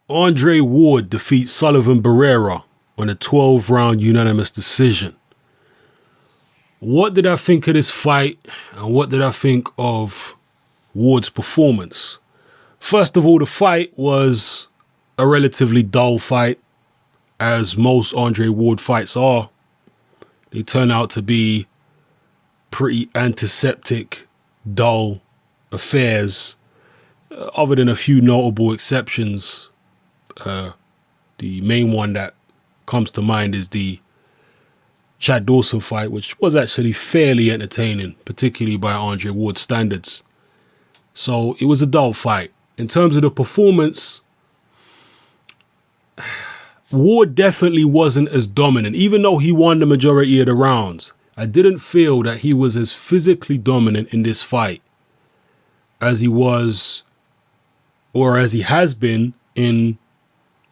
Andre Ward defeats Sullivan Barrera on a 12-round unanimous decision. What did I think of this fight, and what did I think of Ward's performance? First of all, the fight was a relatively dull fight, as most Andre Ward fights are. They turn out to be pretty antiseptic, dull affairs, other than a few notable exceptions. The main one that comes to mind is the Chad Dawson fight, which was actually fairly entertaining, particularly by Andre Ward standards. So it was a dull fight. In terms of the performance, Ward definitely wasn't as dominant. Even though he won the majority of the rounds, I didn't feel that he was as physically dominant in this fight as he was, or as he has been in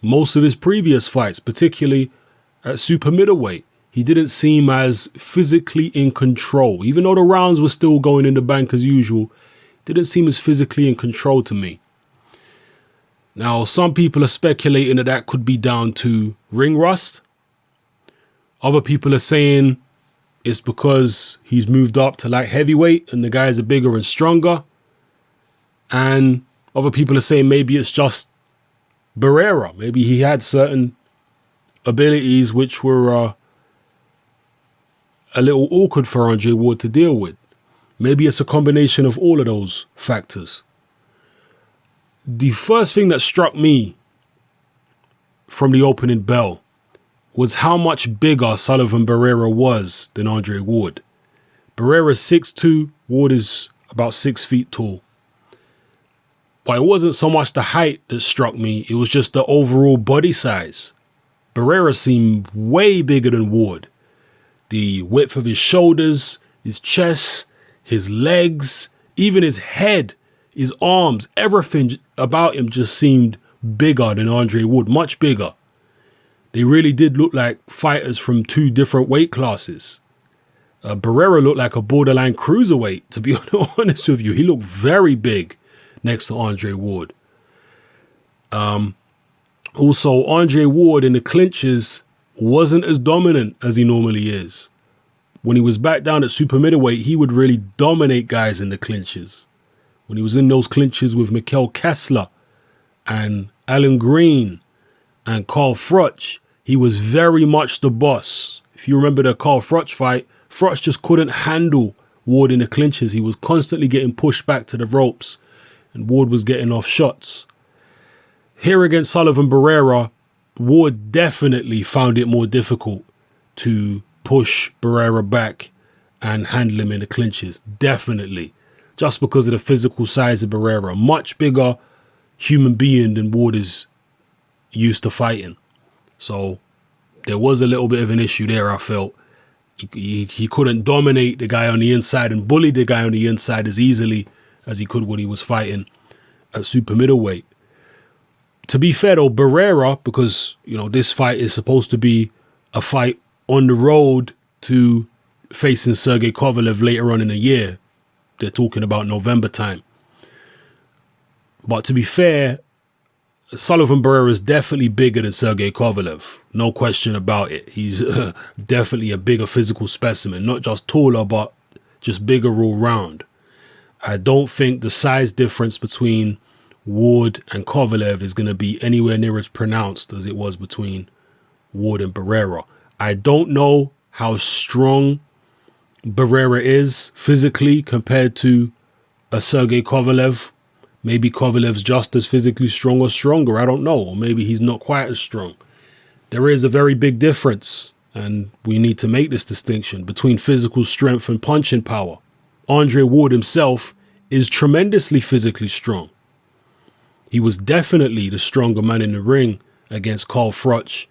most of his previous fights, particularly at super middleweight. He didn't seem as physically in control. Even though the rounds were still going in the bank as usual, didn't seem as physically in control to me. Now, some people are speculating that that could be down to ring rust. Other people are saying it's because he's moved up to light heavyweight and the guys are bigger and stronger. And other people are saying maybe it's just Barrera. Maybe he had certain abilities which were a little awkward for Andre Ward to deal with. Maybe it's a combination of all of those factors. The first thing that struck me from the opening bell was how much bigger Sullivan Barrera was than Andre Ward. Barrera's 6'2", Ward is about 6 feet tall. But it wasn't so much the height that struck me, it was just the overall body size. Barrera seemed way bigger than Ward. The width of his shoulders, his chest, his legs, even his head, his arms, everything about him just seemed bigger than Andre Ward, much bigger. They really did look like fighters from two different weight classes. Barrera looked like a borderline cruiserweight, to be honest with you. He looked very big next to Andre Ward. Also, Andre Ward in the clinches wasn't as dominant as he normally is. When he was back down at super middleweight, he would really dominate guys in the clinches. When he was in those clinches with Mikkel Kessler and Alan Green and Carl Froch, he was very much the boss. If you remember the Carl Froch fight, Froch just couldn't handle Ward in the clinches. He was constantly getting pushed back to the ropes and Ward was getting off shots. Here against Sullivan Barrera, Ward definitely found it more difficult to push Barrera back and handle him in the clinches. Definitely. Just because of the physical size of Barrera. A much bigger human being than Ward is used to fighting. So there was a little bit of an issue there, I felt. He couldn't dominate the guy on the inside and bully the guy on the inside as easily as he could when he was fighting at super middleweight. To be fair though, Barrera, because this fight is supposed to be a fight on the road to facing Sergey Kovalev later on in the year. They're talking about November time. But to be fair, Sullivan Barrera is definitely bigger than Sergey Kovalev. No question about it. He's definitely a bigger physical specimen. Not just taller, but just bigger all round. I don't think the size difference between Ward and Kovalev is going to be anywhere near as pronounced as it was between Ward and Barrera. I don't know how strong Barrera is physically compared to a Sergey Kovalev. Maybe Kovalev's just as physically strong or stronger. I don't know. Or maybe he's not quite as strong. There is a very big difference, and we need to make this distinction between physical strength and punching power. Andre Ward himself is tremendously physically strong. He was definitely the stronger man in the ring against Carl Froch,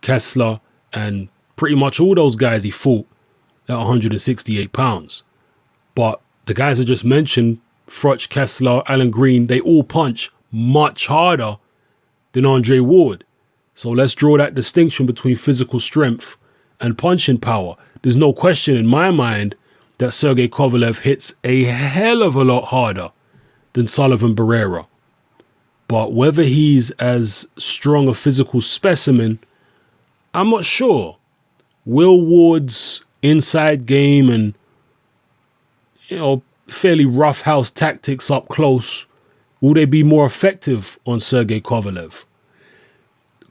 Kessler, and pretty much all those guys he fought at 168 pounds. But the guys I just mentioned, Froch, Kessler, Alan Green, they all punch much harder than Andre Ward. So let's draw that distinction between physical strength and punching power. There's no question in my mind that Sergey Kovalev hits a hell of a lot harder than Sullivan Barrera. But whether he's as strong a physical specimen, I'm not sure. Will Ward's inside game and, fairly roughhouse tactics up close, will they be more effective on Sergey Kovalev?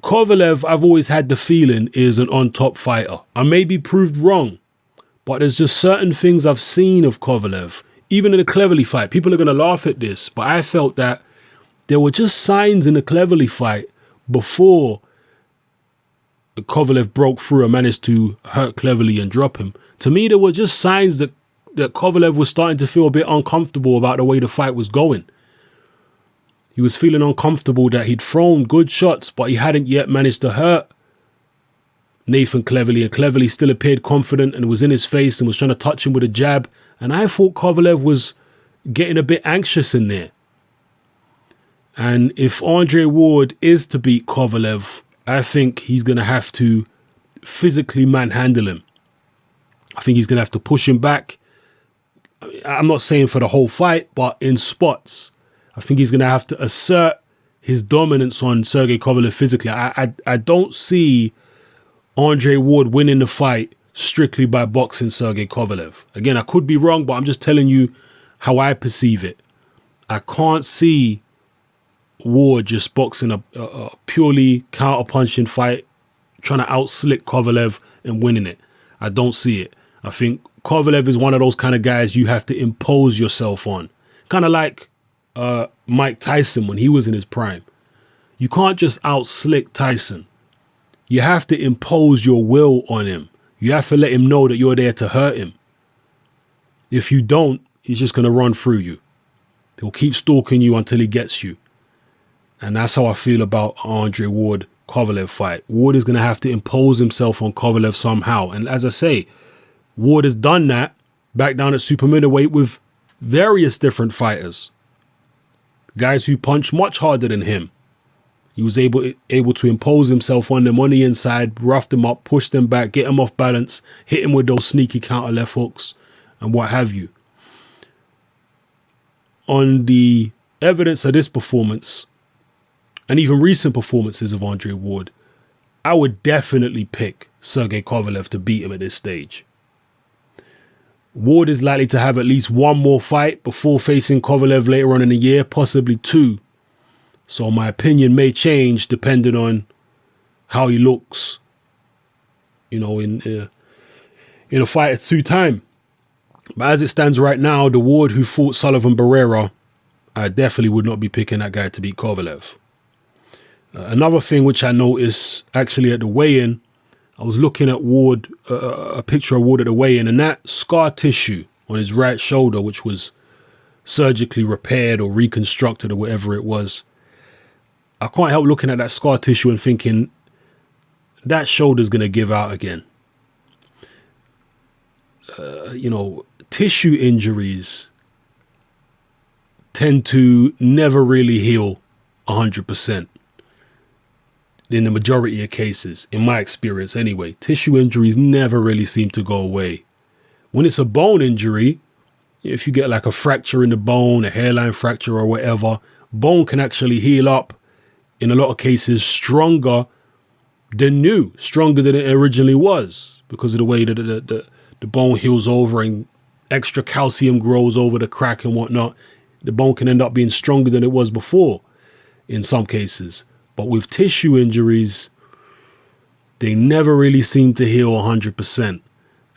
Kovalev, I've always had the feeling, is an on-top fighter. I may be proved wrong, but there's just certain things I've seen of Kovalev, even in the Cleverly fight. People are going to laugh at this, but I felt that there were just signs in the Cleverly fight before Kovalev broke through and managed to hurt Cleverly and drop him. To me, there were just signs that Kovalev was starting to feel a bit uncomfortable about the way the fight was going. He was feeling uncomfortable that he'd thrown good shots, but he hadn't yet managed to hurt Nathan Cleverly, and Cleverly still appeared confident and was in his face and was trying to touch him with a jab. And I thought Kovalev was getting a bit anxious in there. And if Andre Ward is to beat Kovalev, I think he's going to have to physically manhandle him. I think he's going to have to push him back. I'm not saying for the whole fight, but in spots. I think he's going to have to assert his dominance on Sergey Kovalev physically. I don't see Andre Ward winning the fight strictly by boxing Sergey Kovalev. Again, I could be wrong, but I'm just telling you how I perceive it. I can't see Ward just boxing a purely counter-punching fight, trying to out-slick Kovalev and winning it. I don't see it. I think Kovalev is one of those kind of guys you have to impose yourself on. Kind of like Mike Tyson when he was in his prime. You can't just out-slick Tyson. You have to impose your will on him. You have to let him know that you're there to hurt him. If you don't, he's just going to run through you. He'll keep stalking you until he gets you. And that's how I feel about Andre Ward-Kovalev fight. Ward is going to have to impose himself on Kovalev somehow. And as I say, Ward has done that back down at super middleweight with various different fighters. Guys who punch much harder than him. He was able to impose himself on them on the inside, rough them up, push them back, get them off balance, hit him with those sneaky counter left hooks and what have you. On the evidence of this performance, and even recent performances of Andre Ward, I would definitely pick Sergey Kovalev to beat him at this stage. Ward is likely to have at least one more fight before facing Kovalev later on in the year, possibly two. So my opinion may change depending on how he looks, in a fight at 2 time. But as it stands right now, the Ward who fought Sullivan Barrera, I definitely would not be picking that guy to beat Kovalev. Another thing which I noticed actually at the weigh-in, I was looking at Ward, a picture of Ward at the weigh-in, and that scar tissue on his right shoulder, which was surgically repaired or reconstructed or whatever it was, I can't help looking at that scar tissue and thinking that shoulder's going to give out again. Tissue injuries tend to never really heal 100%. In the majority of cases, in my experience anyway, tissue injuries never really seem to go away. When it's a bone injury, if you get like a fracture in the bone, a hairline fracture or whatever, bone can actually heal up in a lot of cases stronger than new, stronger than it originally was, because of the way that the bone heals over and extra calcium grows over the crack and whatnot. The bone can end up being stronger than it was before in some cases. But with tissue injuries, they never really seem to heal 100%.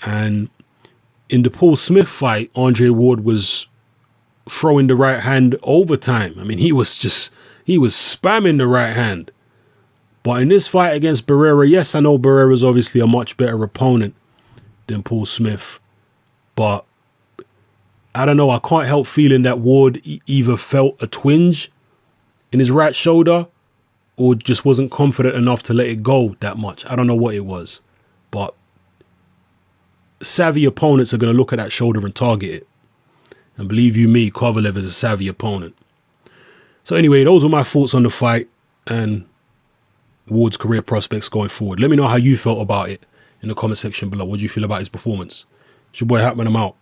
And in the Paul Smith fight, Andre Ward was throwing the right hand overtime. I mean, he was spamming the right hand. But in this fight against Berrera, yes, I know Berrera is obviously a much better opponent than Paul Smith. But I don't know, I can't help feeling that Ward either felt a twinge in his right shoulder or just wasn't confident enough to let it go that much. I don't know what it was. But savvy opponents are going to look at that shoulder and target it. And believe you me, Kovalev is a savvy opponent. So anyway, those are my thoughts on the fight and Ward's career prospects going forward. Let me know how you felt about it in the comment section below. What do you feel about his performance? It's your boy Hatman, I'm out.